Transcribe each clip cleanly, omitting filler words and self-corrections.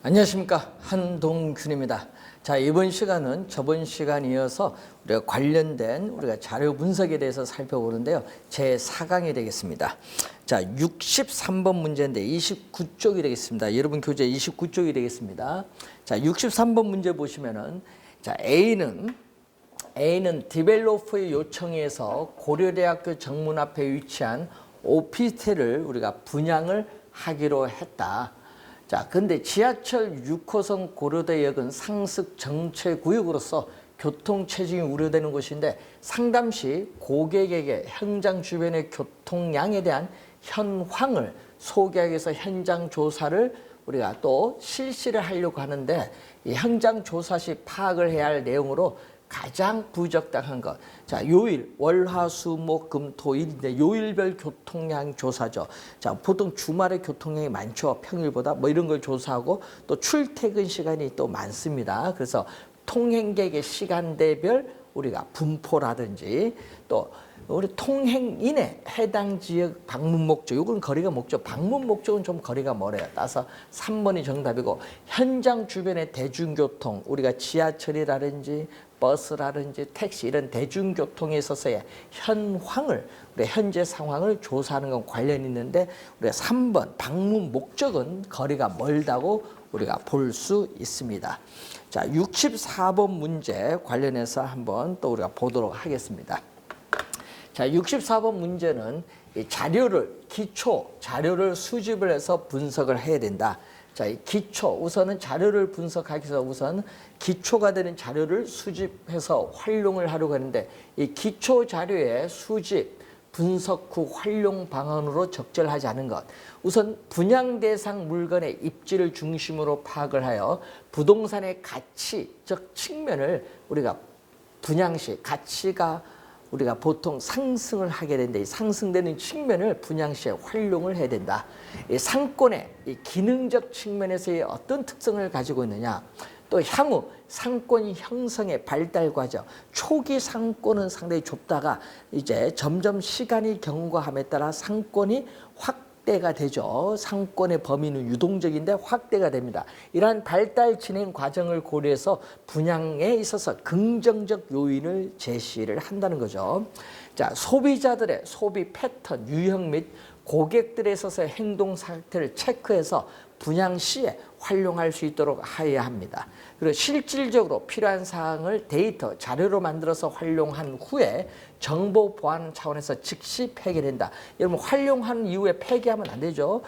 안녕하십니까, 한동균입니다. 자, 이번 시간은 저번 시간 이어서 우리가 관련된 우리가 자료 분석에 대해서 살펴보는데요. 제 4강이 되겠습니다. 자, 63번 문제인데 29쪽이 되겠습니다. 여러분 교재 29쪽이 되겠습니다. 자, 63번 문제 보시면은, 자, A는 디벨로퍼의 요청에 의해서 고려대학교 정문 앞에 위치한 오피스텔을 우리가 분양을 하기로 했다. 자, 근데 지하철 6호선 고려대역은 상습 정체구역으로서 교통 체증이 우려되는 곳인데, 상담시 고객에게 현장 주변의 교통량에 대한 현황을 소개하기 위해서 현장 조사를 우리가 또 실시를 하려고 하는데, 이 현장 조사 시 파악을 해야 할 내용으로 가장 부적당한 것. 자, 요일, 월, 화, 수, 목, 금, 토, 일인데 요일별 교통량 조사죠. 자, 보통 주말에 교통량이 많죠. 평일보다 뭐 이런 걸 조사하고, 또 출퇴근 시간이 또 많습니다. 그래서 통행객의 시간대별 우리가 분포라든지, 또 우리 통행인의 해당 지역 방문 목적, 요건 거리가 목적, 방문 목적은 좀 거리가 멀어요. 따라서 3번이 정답이고, 현장 주변의 대중교통, 우리가 지하철이라든지 버스라든지 택시 이런 대중교통에 있어서의 현황을, 우리 현재 상황을 조사하는 건 관련이 있는데, 우리가 3번 방문 목적은 거리가 멀다고 우리가 볼 수 있습니다. 자, 64번 문제 관련해서 한번 또 우리가 보도록 하겠습니다. 자, 64번 문제는 이 기초 자료를 수집을 해서 분석을 해야 된다. 자, 이 우선은 자료를 분석하기 위해서 우선 기초가 되는 자료를 수집해서 활용을 하려고 하는데, 이 기초 자료의 수집, 분석 후 활용 방안으로 적절하지 않은 것. 우선 분양 대상 물건의 입지를 중심으로 파악을 하여 부동산의 가치적 측면을 우리가 분양 시 가치가 우리가 보통 상승을 하게 되는데, 이 상승되는 측면을 분양 시에 활용을 해야 된다. 이 상권의 이 기능적 측면에서의 어떤 특성을 가지고 있느냐, 또 향후 상권 형성의 발달 과정, 초기 상권은 상당히 좁다가 이제 점점 시간이 경과함에 따라 상권이 확대가 되죠. 상권의 범위는 유동적인데 확대가 됩니다. 이러한 발달 진행 과정을 고려해서 분양에 있어서 긍정적 요인을 제시를 한다는 거죠. 자, 소비자들의 소비 패턴, 유형 및 고객들에 있어서의 행동 상태를 체크해서 분양 시에 활용할 수 있도록 하여야 합니다. 그리고 실질적으로 필요한 사항을 데이터, 자료로 만들어서 활용한 후에 정보 보안 차원에서 즉시 폐기된다. 여러분, 활용한 이후에 폐기하면 안 되죠.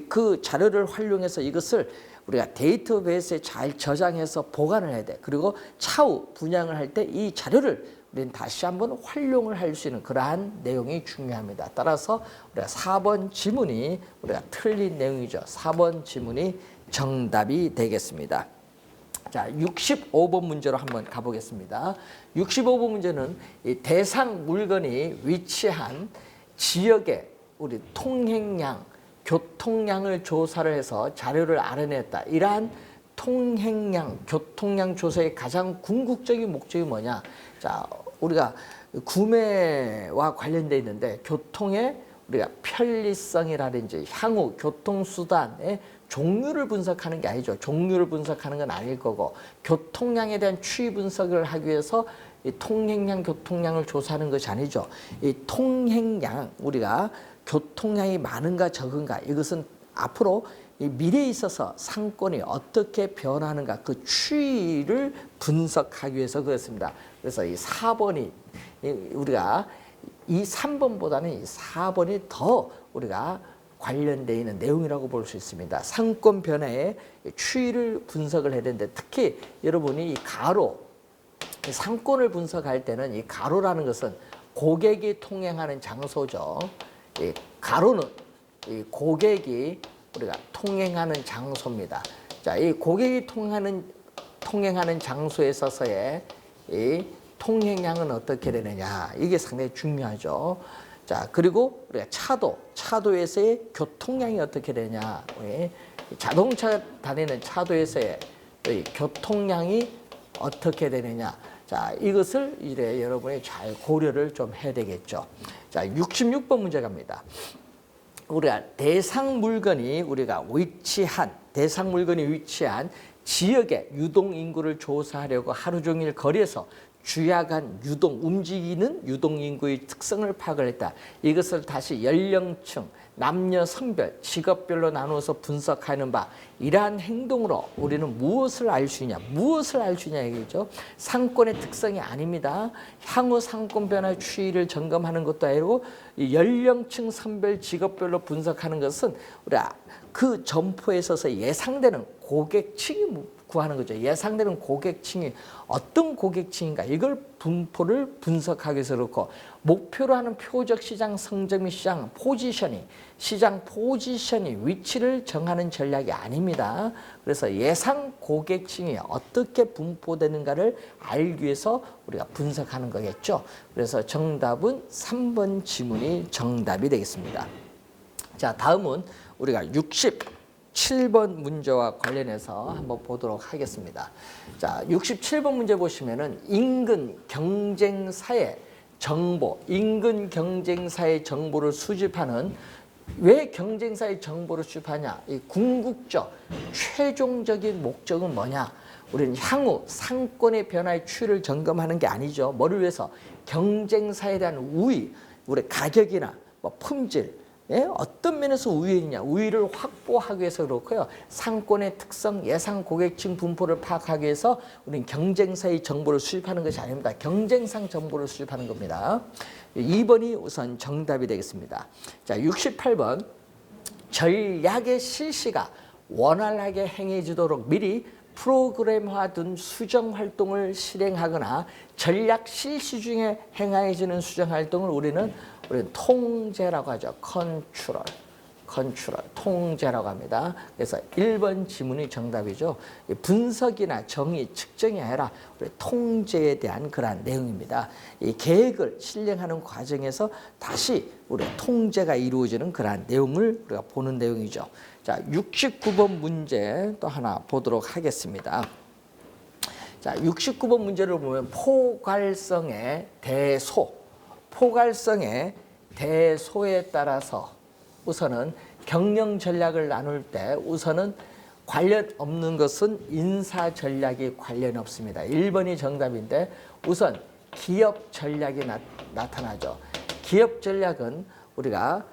그 자료를 활용해서 이것을 우리가 데이터베이스에 잘 저장해서 보관을 해야 돼. 그리고 차후 분양을 할 때 이 자료를 우리는 다시 한번 활용을 할 수 있는 그러한 내용이 중요합니다. 따라서 우리가 4번 지문이 우리가 틀린 내용이죠. 4번 지문이 정답이 되겠습니다. 자, 65번 문제로 한번 가보겠습니다. 65번 문제는 이 대상 물건이 위치한 지역의 우리 통행량, 교통량을 조사를 해서 자료를 알아냈다. 이러한 통행량, 교통량 조사의 가장 궁극적인 목적이 뭐냐? 자, 우리가 구매와 관련되어 있는데, 교통의 우리가 편리성이라든지 향후 교통수단의 종류를 분석하는 게 아니죠. 종류를 분석하는 건 아닐 거고, 교통량에 대한 추이 분석을 하기 위해서 이 통행량, 교통량을 조사하는 것이 아니죠. 이 통행량, 우리가 교통량이 많은가 적은가, 이것은 앞으로 이 미래에 있어서 상권이 어떻게 변하는가, 그 추이를 분석하기 위해서 그렇습니다. 그래서 이 4번이 우리가 이 3번보다는 이 4번이 더 우리가 관련되어 있는 내용이라고 볼 수 있습니다. 상권 변화의 추이를 분석을 해야 되는데, 특히 여러분이 이 가로, 상권을 분석할 때는 이 가로라는 것은 고객이 통행하는 장소죠. 이 가로는 이 고객이 우리가 통행하는 장소입니다. 자, 이 고객이 통행하는 장소에 있어서의 이 통행량은 어떻게 되느냐, 이게 상당히 중요하죠. 자, 그리고 우리가 차도에서의 교통량이 어떻게 되냐, 자동차 다니는 차도에서의 교통량이 어떻게 되느냐. 자, 이것을 이제 여러분이 잘 고려를 좀 해야 되겠죠. 자, 66번 문제 갑니다. 우리가 대상 물건이 위치한 지역의 유동 인구를 조사하려고 하루 종일 거리에서 주야간 움직이는 유동 인구의 특성을 파악을 했다. 이것을 다시 연령층, 남녀, 성별, 직업별로 나누어서 분석하는 바, 이러한 행동으로 우리는 무엇을 알 수 있냐? 무엇을 알 수 있냐 얘기죠. 상권의 특성이 아닙니다. 향후 상권 변화의 추이를 점검하는 것도 아니고 이 연령층, 성별, 직업별로 분석하는 것은 우리가 그 점포에 있어서 예상되는 고객층이 구하는 거죠. 예상되는 고객층이 어떤 고객층인가, 이걸 분포를 분석하기 위해서 그렇고, 목표로 하는 표적 시장 성적 및 시장 포지션이 위치를 정하는 전략이 아닙니다. 그래서 예상 고객층이 어떻게 분포되는가를 알기 위해서 우리가 분석하는 거겠죠. 그래서 정답은 3번 지문이 정답이 되겠습니다. 자, 다음은 우리가 67번 문제와 관련해서 한번 보도록 하겠습니다. 자, 67번 문제 보시면은 인근 경쟁사의 정보를 수집하는, 왜 경쟁사의 정보를 수집하냐? 이 궁극적 최종적인 목적은 뭐냐? 우리는 향후 상권의 변화의 추이를 점검하는 게 아니죠. 뭐를 위해서? 경쟁사에 대한 우위, 우리 가격이나 품질, 어떤 면에서 우위냐, 우위를 확보하기 위해서 그렇고요. 상권의 특성, 예상 고객층 분포를 파악하기 위해서 우리는 경쟁사의 정보를 수집하는 것이 아닙니다. 경쟁상 정보를 수집하는 겁니다. 2번이 우선 정답이 되겠습니다. 자, 68번. 전략의 실시가 원활하게 행해지도록 미리 프로그램화된 수정 활동을 실행하거나 전략 실시 중에 행해지는 수정 활동을 우리는 통제라고 하죠. 컨트롤, 통제라고 합니다. 그래서 1번 지문이 정답이죠. 분석이나 정의, 측정이 아니라 우리 통제에 대한 그러한 내용입니다. 이 계획을 실행하는 과정에서 다시 우리 통제가 이루어지는 그러한 내용을 우리가 보는 내용이죠. 자, 69번 문제 또 하나 보도록 하겠습니다. 자, 69번 문제를 보면 포괄성의 대소에 따라서 우선은 경영 전략을 나눌 때 우선은 관련 없는 것은 인사 전략이 관련 없습니다. 1번이 정답인데 우선 기업 전략이 나타나죠. 기업 전략은 우리가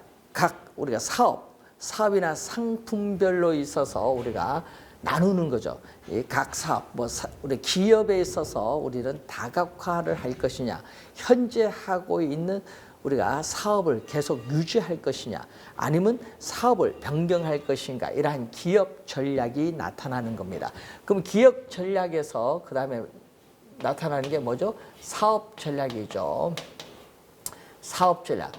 사업이나 상품별로 있어서 우리가 나누는 거죠. 각 사업, 우리 기업에 있어서 우리는 다각화를 할 것이냐, 현재 하고 있는 우리가 사업을 계속 유지할 것이냐, 아니면 사업을 변경할 것인가, 이러한 기업 전략이 나타나는 겁니다. 그럼 기업 전략에서 그 다음에 나타나는 게 뭐죠? 사업 전략이죠. 사업 전략.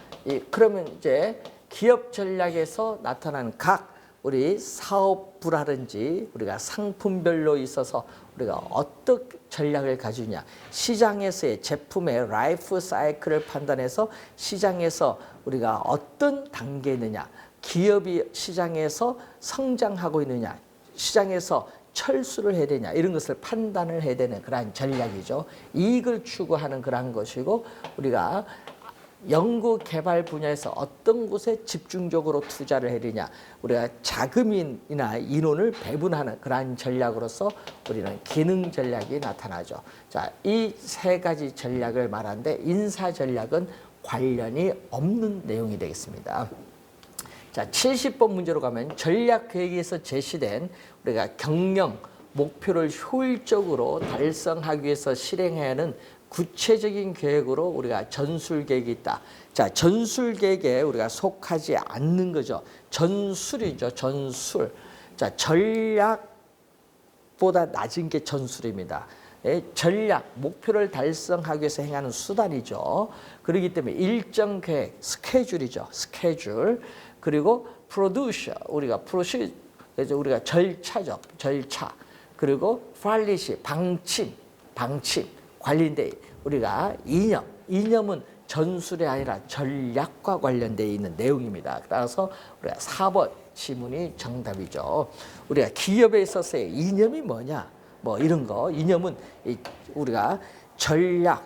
그러면 이제 기업 전략에서 나타나는 각 우리 사업부라든지 우리가 상품별로 있어서 우리가 어떤 전략을 가지느냐, 시장에서의 제품의 라이프 사이클을 판단해서 시장에서 우리가 어떤 단계에 있느냐, 기업이 시장에서 성장하고 있느냐, 시장에서 철수를 해야 되냐, 이런 것을 판단을 해야 되는 그러한 전략이죠. 이익을 추구하는 그러한 것이고, 우리가 연구 개발 분야에서 어떤 곳에 집중적으로 투자를 해야 되냐, 우리가 자금이나 인원을 배분하는 그러한 전략으로서 우리는 기능 전략이 나타나죠. 자, 이 세 가지 전략을 말하는데 인사 전략은 관련이 없는 내용이 되겠습니다. 자, 70번 문제로 가면 전략 계획에서 제시된 우리가 경영 목표를 효율적으로 달성하기 위해서 실행해야 하는 구체적인 계획으로 우리가 전술 계획이 있다. 자, 전술 계획에 우리가 속하지 않는 거죠. 전술이죠. 전술. 자, 전략보다 낮은 게 전술입니다. 전략, 목표를 달성하기 위해서 행하는 수단이죠. 그렇기 때문에 일정 계획, 스케줄이죠. 스케줄. 그리고 프로듀셔, 우리가 절차죠. 절차. 그리고 팔리시, 방침. 관련돼 우리가 이념은 전술이 아니라 전략과 관련되어 있는 내용입니다. 따라서 우리가 4번 지문이 정답이죠. 우리가 기업에 있어서의 이념이 뭐냐, 이런 거, 이념은 우리가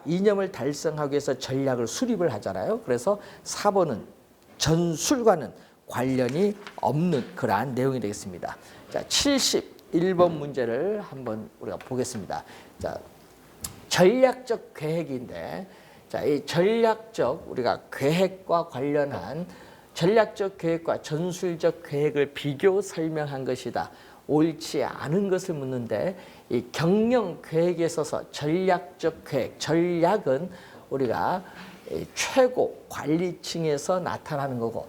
이념을 달성하기 위해서 전략을 수립을 하잖아요. 그래서 4번은 전술과는 관련이 없는 그러한 내용이 되겠습니다. 자, 71번 문제를 한번 우리가 보겠습니다. 자, 전략적 계획인데, 자, 이 전략적 우리가 계획과 관련한 전략적 계획과 전술적 계획을 비교 설명한 것이다. 옳지 않은 것을 묻는데, 이 경영 계획에 있어서 전략적 계획, 전략은 우리가 최고 관리층에서 나타나는 거고,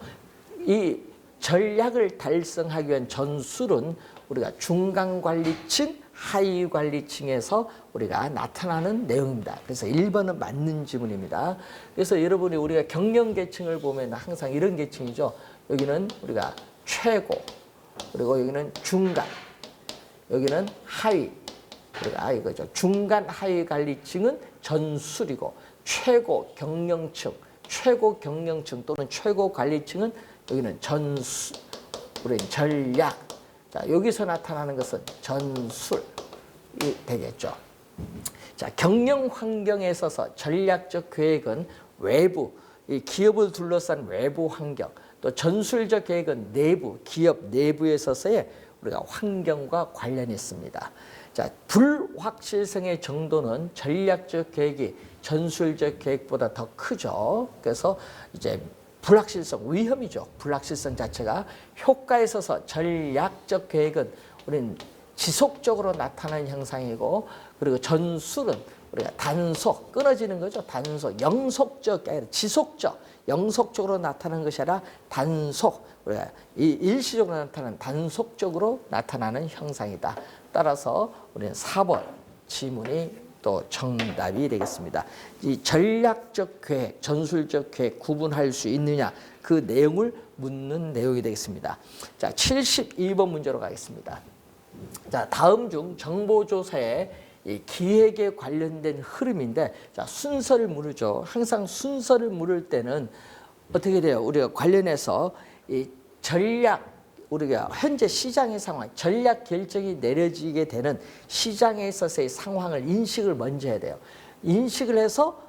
이 전략을 달성하기 위한 전술은 우리가 중간 관리층, 하위 관리층에서 우리가 나타나는 내용입니다. 그래서 1번은 맞는 지문입니다. 그래서 여러분이 우리가 경영 계층을 보면 항상 이런 계층이죠. 여기는 우리가 최고, 그리고 여기는 중간, 여기는 하위. 우리가 이거죠. 중간 하위 관리층은 전술이고, 최고 경영층 또는 최고 관리층은 여기는 전술, 우리는 전략. 자, 여기서 나타나는 것은 전술이 되겠죠. 자, 경영 환경에 있어서 전략적 계획은 외부, 이 기업을 둘러싼 외부 환경, 또 전술적 계획은 내부, 기업 내부에 있어서의 우리가 환경과 관련이 있습니다. 자, 불확실성의 정도는 전략적 계획이 전술적 계획보다 더 크죠. 그래서 이제 불확실성, 위험이죠. 불확실성 자체가 효과에 있어서 전략적 계획은 우리는 지속적으로 나타나는 현상이고, 그리고 전술은 우리가 단속, 끊어지는 거죠. 단속, 영속적, 아니라 지속적, 영속적으로 나타나는 것이 아니라 단속, 우리가 일시적으로 나타나는 단속적으로 나타나는 형상이다. 따라서 우리는 4번 지문이 또 정답이 되겠습니다. 이 전략적 계획, 전술적 계획 구분할 수 있느냐, 그 내용을 묻는 내용이 되겠습니다. 자, 72번 문제로 가겠습니다. 자, 다음 중 정보조사의 이 기획에 관련된 흐름인데, 자, 순서를 물으죠. 항상 순서를 물을 때는 어떻게 돼요? 우리가 관련해서 이 전략, 우리가 현재 시장의 상황, 전략 결정이 내려지게 되는 시장에 있어서의 상황을 인식을 먼저 해야 돼요. 인식을 해서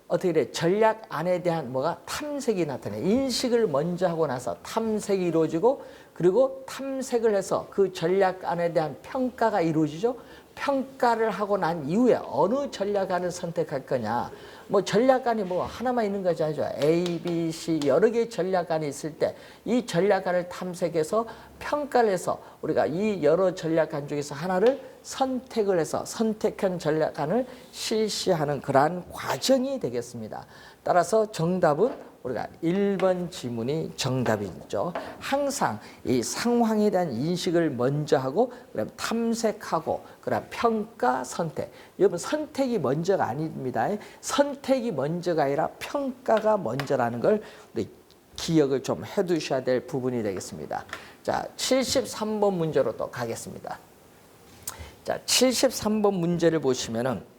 어떻게 돼? 전략 안에 대한 뭐가 탐색이 나타나요. 인식을 먼저 하고 나서 탐색이 이루어지고, 그리고 탐색을 해서 그 전략 안에 대한 평가가 이루어지죠. 평가를 하고 난 이후에 어느 전략안을 선택할 거냐. 뭐 전략안이 뭐 하나만 있는 거지 아니죠. A, B, C 여러 개의 전략안이 있을 때 이 전략안을 탐색해서 평가를 해서 우리가 이 여러 전략안 중에서 하나를 선택을 해서 선택한 전략안을 실시하는 그러한 과정이 되겠습니다. 따라서 정답은 우리가 1번 지문이 정답이죠. 항상 이 상황에 대한 인식을 먼저 하고, 그다음 탐색하고, 그다음 평가, 선택. 여러분, 선택이 먼저가 아닙니다. 선택이 먼저가 아니라 평가가 먼저라는 걸 우리 기억을 좀 해두셔야 될 부분이 되겠습니다. 자, 73번 문제로 또 가겠습니다. 자, 73번 문제를 보시면은,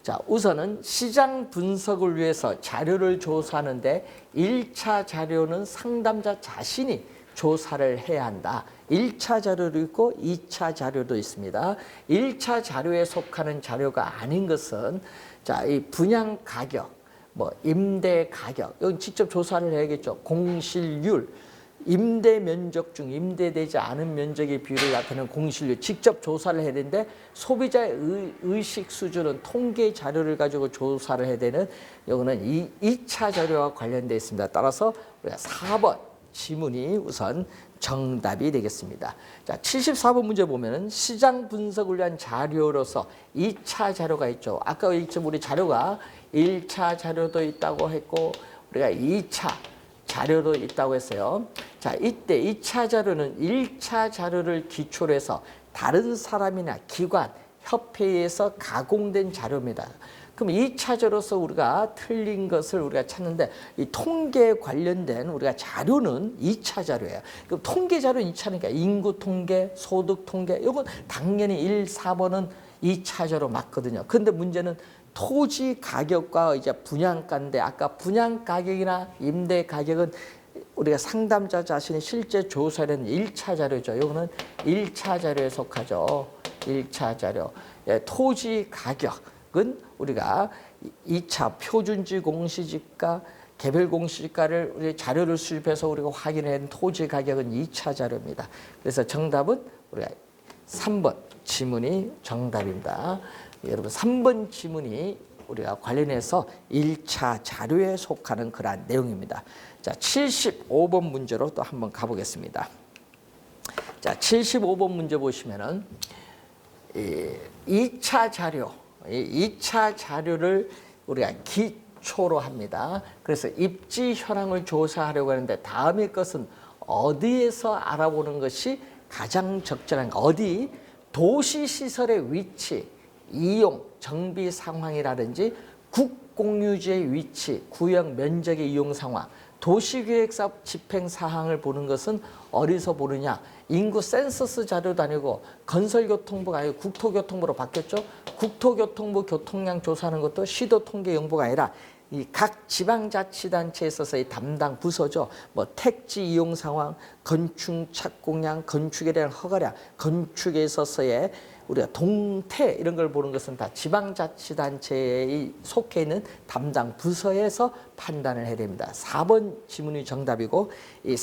자, 우선은 시장 분석을 위해서 자료를 조사하는데 1차 자료는 상담자 자신이 조사를 해야 한다. 1차 자료도 있고 2차 자료도 있습니다. 1차 자료에 속하는 자료가 아닌 것은, 자, 이 분양 가격, 뭐 임대 가격, 이건 직접 조사를 해야겠죠. 공실률, 임대 면적 중 임대되지 않은 면적의 비율을 나타내는 공실률 직접 조사를 해야 되는데, 소비자의 의식 수준은 통계 자료를 가지고 조사를 해야 되는, 이거는 2차 자료와 관련되어 있습니다. 따라서 우리가 4번 지문이 우선 정답이 되겠습니다. 자, 74번 문제 보면은 시장 분석을 위한 자료로서 2차 자료가 있죠. 아까 우리 자료가 1차 자료도 있다고 했고, 우리가 2차 자료도 있다고 했어요. 자, 이때 2차 자료는 1차 자료를 기초로 해서 다른 사람이나 기관, 협회에서 가공된 자료입니다. 그럼 2차 자료로서 우리가 틀린 것을 우리가 찾는데, 이 통계에 관련된 우리가 자료는 2차 자료예요. 그럼 통계 자료는 2차니까 인구 통계, 소득 통계, 이건 당연히 1, 4번은 2차 자료 맞거든요. 근데 문제는 토지 가격과 이제 분양가인데, 아까 분양 가격이나 임대 가격은 우리가 상담자 자신이 실제 조사를 한 1차 자료죠. 이거는 1차 자료에 속하죠. 1차 자료. 예, 토지 가격은 우리가 2차 표준지 공시지가, 개별 공시지가를 우리 자료를 수집해서 우리가 확인한 토지 가격은 2차 자료입니다. 그래서 정답은 우리가 3번 지문이 정답입니다. 여러분 3번 지문이 우리가 관련해서 1차 자료에 속하는 그러한 내용입니다. 자, 75번 문제로 또 한번 가보겠습니다. 자, 75번 문제 보시면은 2차 자료, 2차 자료를 우리가 기초로 합니다. 그래서 입지 현황을 조사하려고 하는데 다음의 것은 어디에서 알아보는 것이 가장 적절한가? 어디? 도시시설의 위치, 이용, 정비 상황이라든지 국공유지의 위치, 구역 면적의 이용 상황, 도시계획사업 집행 사항을 보는 것은 어디서 보느냐? 인구 센서스 자료도 아니고 건설교통부가 아니고 국토교통부로 바뀌었죠. 국토교통부 교통량 조사하는 것도 시도통계연구가 아니라 이 각 지방자치단체에 있어서의 담당 부서죠. 뭐 택지 이용 상황, 건축 착공량, 건축에 대한 허가량, 건축에 있어서의 우리가 동태 이런 걸 보는 것은 다 지방자치단체에 속해 있는 담당 부서에서 판단을 해야 됩니다. 4번 지문이 정답이고 이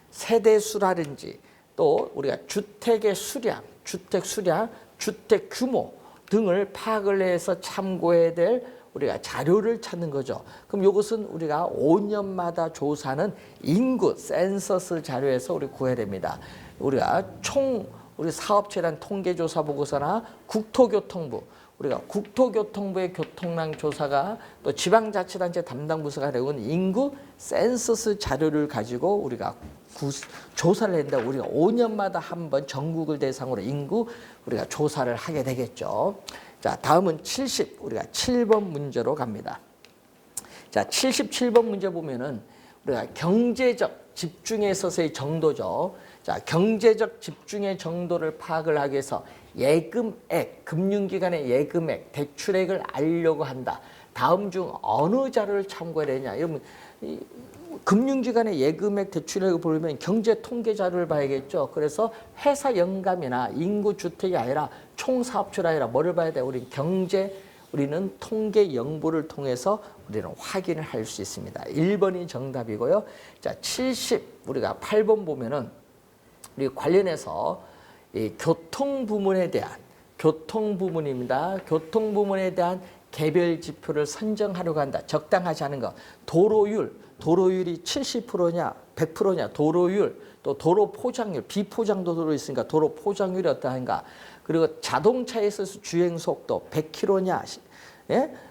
세대수라든지 또 우리가 주택의 수량, 주택 수량, 주택 규모 등을 파악을 해서 참고해야 될 우리가 자료를 찾는 거죠. 그럼 이것은 우리가 5년마다 조사하는 인구 센서스 자료에서 우리 구해야 됩니다. 우리가 우리 사업체에 대한 통계조사 보고서나 국토교통부, 우리가 국토교통부의 교통량 조사가 또 지방자치단체 담당 부서가 되는 인구 센서스 자료를 가지고 우리가 조사를 했는데 우리가 5년마다 한 번 전국을 대상으로 인구 우리가 조사를 하게 되겠죠. 자, 다음은 우리가 7번 문제로 갑니다. 자, 77번 문제 보면은 우리가 경제적 집중에 있어서의 정도죠. 자, 경제적 집중의 정도를 파악을 하기 위해서 예금액, 금융기관의 예금액, 대출액을 알려고 한다. 다음 중 어느 자료를 참고해야 되냐? 이러면 금융기관의 예금액, 대출액을 보려면 경제통계 자료를 봐야겠죠. 그래서 회사 영감이나 인구 주택이 아니라 총사업주가 아니라 뭐를 봐야 돼? 우리는 통계 연보를 통해서 우리는 확인을 할 수 있습니다. 1번이 정답이고요. 자, 우리가 8번 보면은 우리 관련해서 이 교통 부문에 대한 교통부문에 대한 개별 지표를 선정하려고 한다. 적당하지 않은 거. 도로율이 70%냐 100%냐 도로율, 또 도로 포장률, 비포장도 도로 있으니까 도로 포장률이 어떠한가. 그리고 자동차에 있어서 주행 속도 100km냐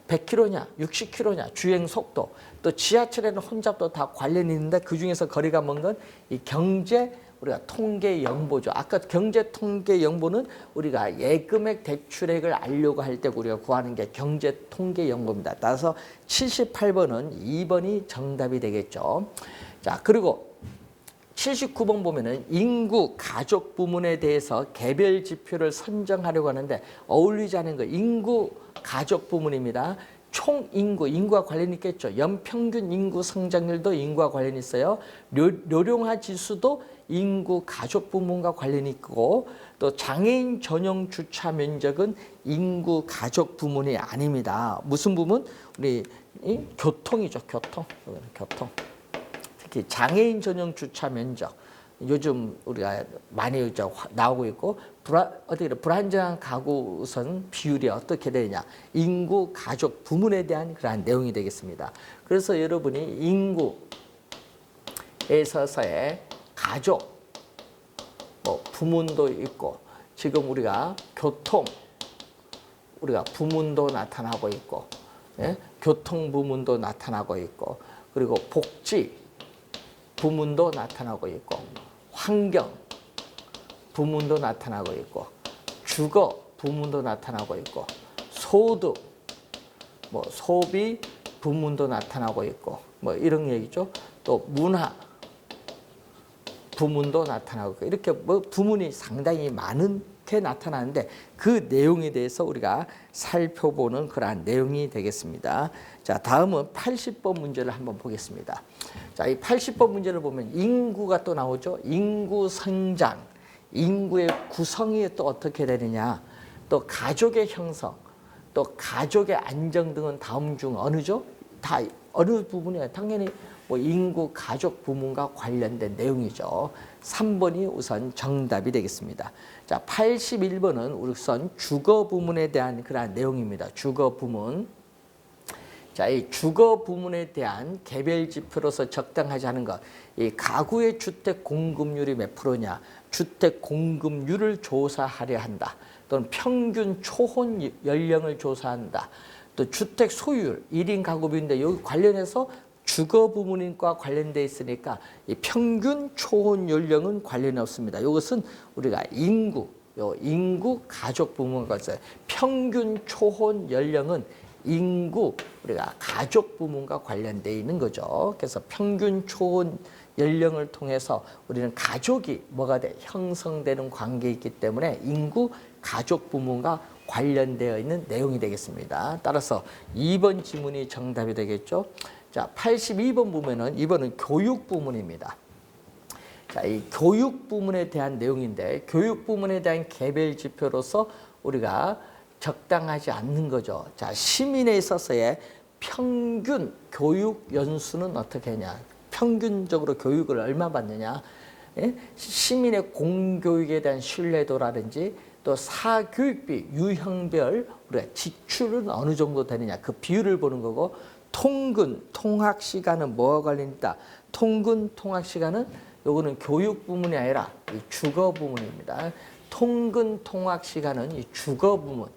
100km냐 60km냐 주행 속도, 또 지하철에는 혼잡도 다 관련이 있는데 그중에서 거리가 먼 건 이 경제 우리가 통계 연보죠. 아까 경제 통계 연보는 우리가 예금액 대출액을 알려고 할 때 우리가 구하는 게 경제 통계 연보입니다. 따라서 78번은 2번이 정답이 되겠죠. 자, 그리고 79번 보면은 인구 가족 부문에 대해서 개별 지표를 선정하려고 하는데 어울리지 않은 거 인구 가족 부문입니다. 총 인구와 관련이 있겠죠. 연평균 인구 성장률도 인구와 관련이 있어요. 료령화 지수도 인구 가족 부문과 관련이 있고, 또 장애인 전용 주차 면적은 인구 가족 부문이 아닙니다. 무슨 부문? 우리 교통이죠. 교통. 특히 장애인 전용 주차 면적. 요즘 우리가 많이 나오고 있고, 불안정한 가구 우선 비율이 어떻게 되느냐. 인구 가족 부문에 대한 그러한 내용이 되겠습니다. 그래서 여러분이 인구에 있어서의 가족 부문도 있고, 지금 우리가 교통 우리가 부문도 나타나고 있고, 교통 부문도 나타나고 있고, 그리고 복지 부문도 나타나고 있고, 환경 부문도 나타나고 있고, 주거 부문도 나타나고 있고, 소득 소비 부문도 나타나고 있고, 이런 얘기죠. 또 문화 부문도 나타나고 있고, 이렇게 부문이 상당히 많게 나타나는데 그 내용에 대해서 우리가 살펴보는 그러한 내용이 되겠습니다. 자, 다음은 80번 문제를 한번 보겠습니다. 자, 이 80번 문제를 보면 인구가 또 나오죠. 인구 성장, 인구의 구성이 또 어떻게 되느냐, 또 가족의 형성, 또 가족의 안정 등은 다음 중 어느죠? 다 어느 부분이에요? 당연히 뭐 인구, 가족, 부문과 관련된 내용이죠. 3번이 우선 정답이 되겠습니다. 자, 81번은 우선 주거 부문에 대한 그러한 내용입니다. 주거 부문. 자, 이 주거 부문에 대한 개별 지표로서 적당하지 않은 것. 이 가구의 주택 공급률이 몇 프로냐? 주택 공급률을 조사하려 한다. 또는 평균 초혼 연령을 조사한다. 또 주택 소유율, 1인 가구비인데 여기 관련해서 주거 부문과 관련돼 있으니까 이 평균 초혼 연령은 관련이 없습니다. 이것은 우리가 인구 가족 부문과 있어요. 평균 초혼 연령은 인구 우리가 가족 부문과 관련돼 있는 거죠. 그래서 평균 초혼 연령을 통해서 우리는 가족이 뭐가 돼? 형성되는 관계에 있기 때문에 인구 가족 부문과 관련되어 있는 내용이 되겠습니다. 따라서 2번 지문이 정답이 되겠죠. 자, 82번 보면은 이번은 교육 부문입니다. 자, 이 교육 부문에 대한 내용인데 교육 부문에 대한 개별 지표로서 우리가 적당하지 않는 거죠. 자, 시민에 있어서의 평균 교육 연수는 어떻게 하냐? 평균적으로 교육을 얼마 받느냐? 예? 시민의 공교육에 대한 신뢰도라든지 또 사교육비, 유형별 우리가 지출은 어느 정도 되느냐 그 비율을 보는 거고 통근, 통학 시간은 뭐와 관련이 있다? 통근, 통학 시간은 요거는 교육 부문이 아니라 이 주거 부문입니다. 통근, 통학 시간은 이 주거 부문,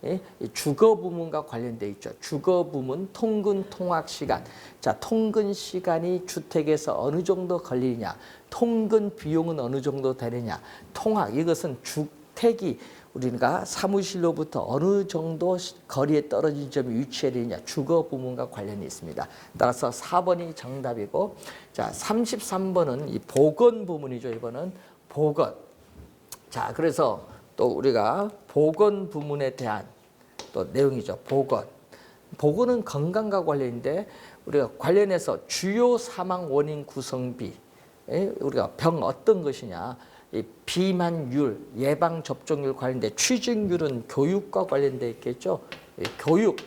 이 주거 부문과 관련돼 있죠. 주거 부문, 통근, 통학 시간. 자, 통근 시간이 주택에서 어느 정도 걸리냐? 통근 비용은 어느 정도 되느냐? 통학 이것은 주택이 우리가 사무실로부터 어느 정도 거리에 떨어진 점이 위치해야 되느냐 주거 부문과 관련이 있습니다. 따라서 4번이 정답이고 자 33번은 이 보건 부문이죠. 이번은 보건. 자 그래서 또 우리가 보건 부문에 대한 또 내용이죠. 보건. 보건은 건강과 관련인데 우리가 관련해서 주요 사망 원인 구성비 우리가 병 어떤 것이냐 이 비만율, 예방 접종률 관련돼 취직률은 교육과 관련돼 있겠죠. 교육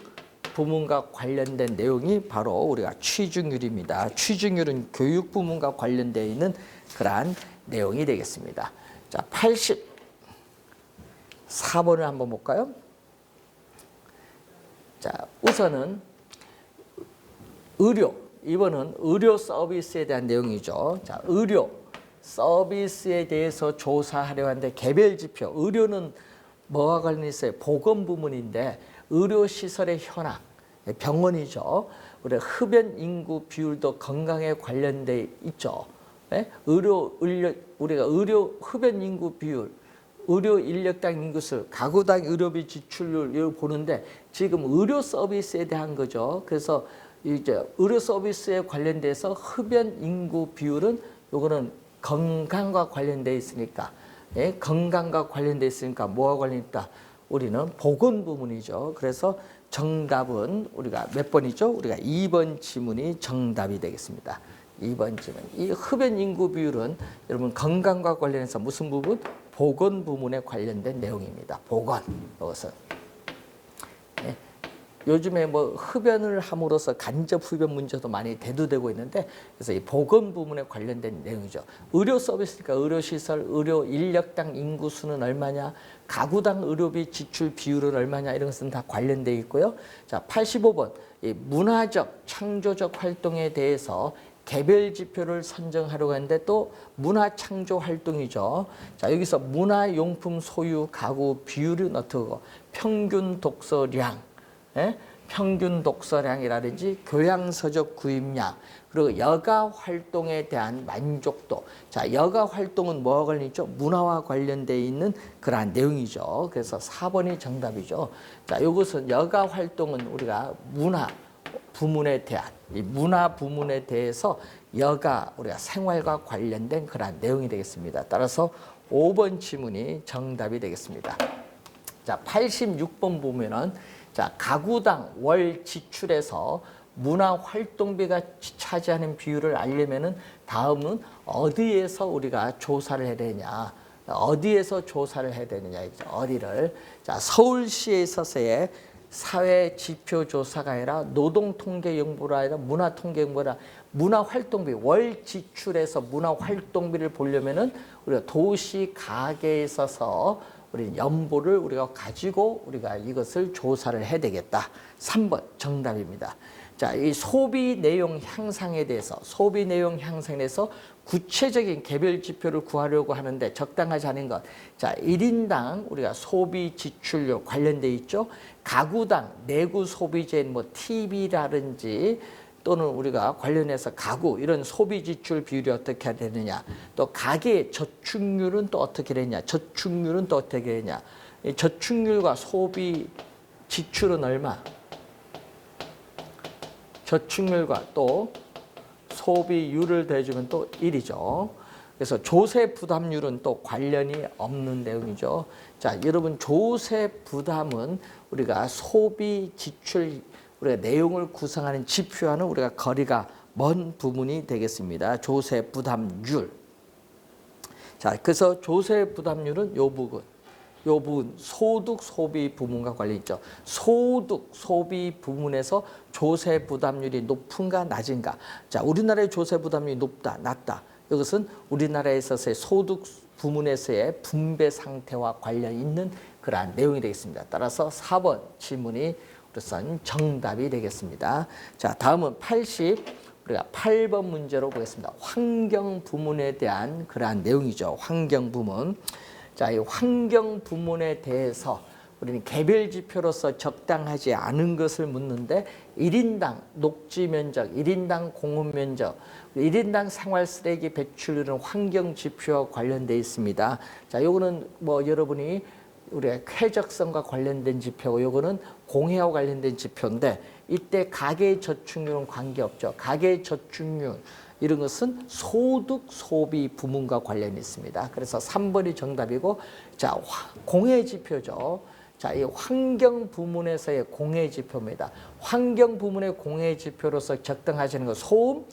부문과 관련된 내용이 바로 우리가 취직률입니다. 취직률은 교육 부문과 관련되어 있는 그러한 내용이 되겠습니다. 자, 84번을 한번 볼까요? 자, 우선은 의료, 이번은 의료 서비스에 대한 내용이죠. 자, 의료 서비스에 대해서 조사하려 하는데 개별 지표, 의료는 뭐와 관련이 있어요? 보건 부문인데 의료시설의 현황, 병원이죠. 우리가 흡연 인구 비율도 건강에 관련돼 있죠. 네? 우리가 의료 흡연 인구 비율, 의료 인력당 인구수, 가구당 의료비 지출률 이걸 보는데 지금 의료 서비스에 대한 거죠. 그래서 이제 의료 서비스에 관련돼서 흡연 인구 비율은 요거는 건강과 관련돼 있으니까 건강과 관련돼 있으니까 뭐와 관련 있다? 우리는 보건 부문이죠. 그래서 정답은 우리가 몇 번이죠? 우리가 2번 지문이 정답이 되겠습니다. 2번 지문. 이 흡연 인구 비율은 여러분 건강과 관련해서 무슨 부분? 보건 부문에 관련된 내용입니다. 보건. 이것은 요즘에 뭐 흡연을 함으로써 간접 흡연 문제도 많이 대두되고 있는데 그래서 이 보건 부문에 관련된 내용이죠. 의료 서비스니까 의료 시설, 의료 인력당 인구 수는 얼마냐, 가구당 의료비 지출 비율은 얼마냐 이런 것은 다 관련돼 있고요. 자, 85번 이 문화적 창조적 활동에 대해서 개별 지표를 선정하려고 하는데 또 문화 창조 활동이죠. 자, 여기서 문화용품 소유 가구 비율은 어떻게 평균 독서량 평균 독서량이라든지 교양서적 구입량 그리고 여가 활동에 대한 만족도. 자, 여가 활동은 뭐와 관련있죠? 문화와 관련되어 있는 그러한 내용이죠. 그래서 4번이 정답이죠. 자, 이것은 여가 활동은 우리가 문화 부문에 대한 이 문화 부문에 대해서 여가 우리가 생활과 관련된 그러한 내용이 되겠습니다. 따라서 5번 지문이 정답이 되겠습니다. 자, 86번 보면은 자, 가구당 월 지출에서 문화활동비가 차지하는 비율을 알려면은 다음은 어디에서 우리가 조사를 해야 되냐? 어디에서 조사를 해야 되느냐? 어디를? 자, 서울시에 있어서의 사회 지표 조사가 아니라 노동 통계 연구가 아니라 문화 통계 연구라 문화 활동비 월 지출에서 문화 활동비를 보려면은 우리가 도시 가계에 있어서 우리 연보를 우리가 가지고 우리가 이것을 조사를 해야 되겠다. 3번 정답입니다. 자, 이 소비 내용 향상에 대해서 구체적인 개별 지표를 구하려고 하는데 적당하지 않은 것. 자, 1인당 우리가 소비 지출료 관련돼 있죠. 가구당 내구 소비재인 뭐 TV라든지 또는 우리가 관련해서 가구 이런 소비 지출 비율이 어떻게 되느냐. 또 가계의 저축률은 또 어떻게 되느냐. 저축률은 또 어떻게 되느냐. 이 저축률과 소비 지출은 얼마? 저축률과 또 소비율을 더해주면 또 1이죠. 그래서 조세 부담률은 또 관련이 없는 내용이죠. 자, 여러분 조세 부담은 우리가 소비 지출 우리가 내용을 구성하는 지표와는 우리가 거리가 먼 부분이 되겠습니다. 조세 부담률. 자, 그래서 조세 부담률은 요 부분 소득 소비 부문과 관련 있죠. 소득 소비 부문에서 조세 부담률이 높은가 낮은가. 자, 우리나라의 조세 부담률이 높다 낮다. 이것은 우리나라에 있어서의 소득 부문에서의 분배 상태와 관련 있는 그러한 내용이 되겠습니다. 따라서 4번 질문이 우선 정답이 되겠습니다. 자, 다음은 우리가 8번 문제로 보겠습니다. 환경 부문에 대한 그러한 내용이죠. 환경 부문. 자, 이 환경 부문에 대해서 우리는 개별 지표로서 적당하지 않은 것을 묻는데 1인당 녹지 면적, 1인당 공원 면적, 1인당 생활 쓰레기 배출률은 환경 지표와 관련되어 있습니다. 자, 요거는 뭐 여러분이 우리가 쾌적성과 관련된 지표고 요거는 공해와 관련된 지표인데 이때 가계 저축률은 관계없죠. 가계 저축률 이런 것은 소득 소비 부문과 관련이 있습니다. 그래서 3번이 정답이고, 자, 공해 지표죠. 자, 이 환경 부문에서의 공해 지표입니다. 환경 부문의 공해 지표로서 적당하지 않은 것, 소음,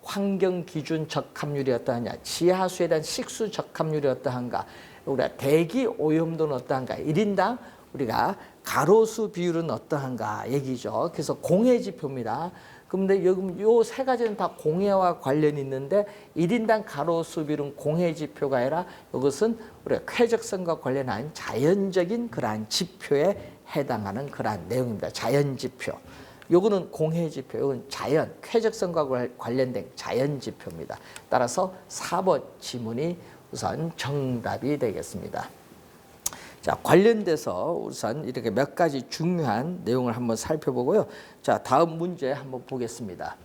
환경 기준 적합률이 어떠하냐, 지하수에 대한 식수 적합률이 어떠한가, 우리가 대기 오염도는 어떠한가, 1인당 우리가 가로수 비율은 어떠한가 얘기죠. 그래서 공해 지표입니다. 그런데 여기 요 세 가지는 다 공해와 관련이 있는데 1인당 가로수 비율은 공해 지표가 아니라 이것은 우리가 쾌적성과 관련한 자연적인 그러한 지표에 해당하는 그러한 내용입니다. 자연 지표. 요거는 공해 지표, 요건 자연, 쾌적성과 관련된 자연 지표입니다. 따라서 4번 지문이 우선 정답이 되겠습니다. 자, 관련돼서 우선 이렇게 몇 가지 중요한 내용을 한번 살펴보고요. 자, 다음 문제 한번 보겠습니다.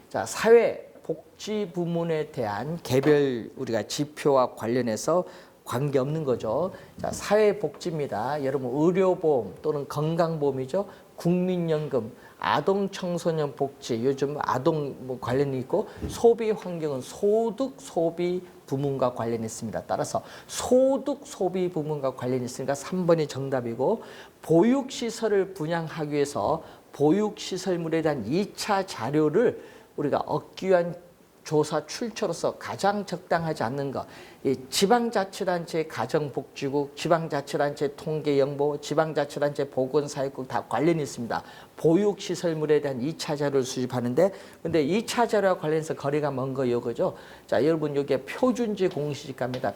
자, 사회복지 부문에 대한 개별 우리가 지표와 관련해서 관계없는 거죠. 자, 사회복지입니다. 여러분 의료보험 또는 건강보험이죠. 국민연금, 아동 청소년 복지, 요즘 아동 뭐 관련이 있고, 소비 환경은 소득 소비 부문과 관련이 있습니다. 따라서 소득 소비 부문과 관련이 있으니까 3번이 정답이고, 보육시설을 분양하기 위해서 보육시설물에 대한 2차 자료를 우리가 얻기 위한 조사 출처로서 가장 적당하지 않는 것, 이 지방자치단체 가정복지국, 지방자치단체 통계연보, 지방자치단체 보건사회국 다 관련이 있습니다. 보육시설물에 대한 2차 자료를 수집하는데, 근데 2차 자료와 관련해서 거리가 먼 거 이거죠. 자, 여러분 여기에 표준지 공시지가입니다.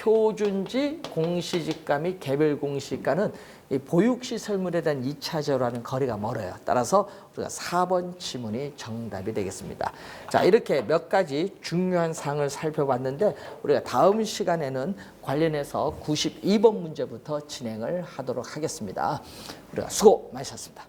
표준지 공시지가 및 개별 공시지가는 이 보육시설물에 대한 2차 자료와는 거리가 멀어요. 따라서 우리가 4번 지문이 정답이 되겠습니다. 자, 이렇게 몇 가지 중요한 사항을 살펴봤는데 우리가 다음 시간에는 관련해서 92번 문제부터 진행을 하도록 하겠습니다. 우리가 수고 많으셨습니다.